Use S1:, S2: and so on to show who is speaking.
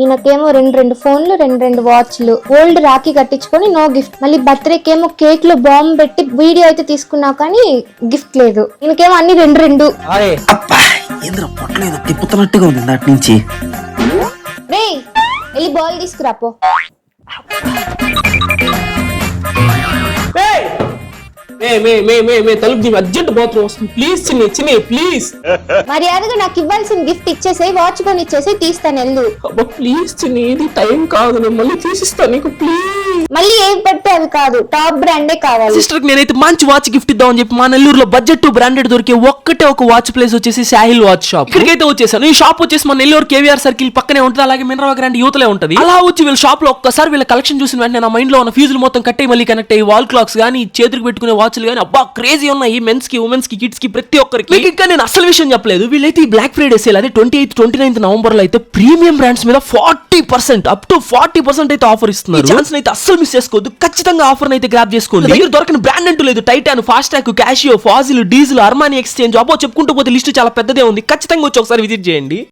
S1: ఈయనకేమో రెండు ఫోన్లు, రెండు వాచ్లు, ఓల్డ్ రాఖీ కట్టించుకొని నో గిఫ్ట్. మళ్ళీ బర్త్డేకేమో కేక్ లో బాంబు పెట్టి వీడియో అయితే తీసుకున్నావు కానీ గిఫ్ట్ లేదు. ఈయనకేమో అన్ని రెండు.
S2: తిప్పుతున్నట్టుగా ఉంది దాటి నుంచి.
S1: రే వెళ్ళి బాల్ తీసుకురాపో.
S3: తలుపు అర్జెంట్ బాత్రూమ్ వస్తుంది, ప్లీజ్ చిన్ని ప్లీజ్.
S1: మర్యాదగా నాకు ఇవ్వాల్సిన గిఫ్ట్ ఇచ్చేసేయి, వాచ్ కొని ఇచ్చేసి తీస్తాను వెళ్ళు.
S3: ప్లీజ్ చిన్ని, ఇది టైం కాదు, నేను మళ్ళీ తీసిస్తాను నీకు ప్లీజ్.
S1: మళ్ళీ ఏం పడితే అవి కాదు, టాప్ బ్రాండే కావాలి.
S2: సిస్టర్ కి నేనైతే మంచి వాచ్ గిఫ్ట్ ఇద్దామని చెప్పి మా నెల్లూరులో బడ్జెట్ బ్రాండెడ్ దొరికే ఒక్కటే ఒక వాచ్ ప్లేస్ వచ్చేసి సాహిల్ వాచ్ షాప్. ఇక్కడికైతే వచ్చేసాను. ఈ షాప్ వచ్చేసి మన నెల్లూరు కేవీఆర్ సర్కిల్ పక్కనే ఉంటుంది, అలాగే మినరల్ గ్రాండ్ యూతలే ఉంటుంది. అలా వచ్చి వీళ్ళ షాప్ లో ఒక్కసారి వీళ్ళ కలెక్షన్ చూసిన వెంటనే నా మైండ్ లో ఉన్న ఫ్యూజులు మొత్తం కట్టే మళ్ళీ కనెక్ట్ అయ్యి వాల్ క్లాక్స్ గానీ, చేతులకు పెట్టుకునే వాచ్లు గానీ అబ్బా క్రేజీ ఉన్నాయి. మెన్స్ కి, ఉమెన్స్ కి, కిడ్స్ కి ప్రతి ఒక్కరికి. ఇంకా నేను అసలు విషయం చెప్పలేదు. వీళ్ళైతే ఈ బ్లాక్ ఫ్రైడే సేల్ అదే 28th, 29th నవంబర్ లో అయితే ప్రీమియం బ్రాండ్స్ మీద 40% అప్ టు 40% అయితే ఆఫర్ ఇస్తున్నారు. ఛాన్స్ అయితే అస్సలు మిస్ చేసుకోవద్దు. ఖచ్చితంగా ఆఫర్ అయితే గ్రాబ్ చేసుకోండి. దగ్గర దొరకని బ్రాండ్ అంటూ లేదు. Titan, Fastrack, Casio, Fossil, Diesel, Armani Exchange అబ్బో చెప్పుకుంటూ పోతే లిస్ట్ చాలా పెద్దదే ఉంది. ఖచ్చితంగా వచ్చి ఒకసారి విజిట్ చేయండి.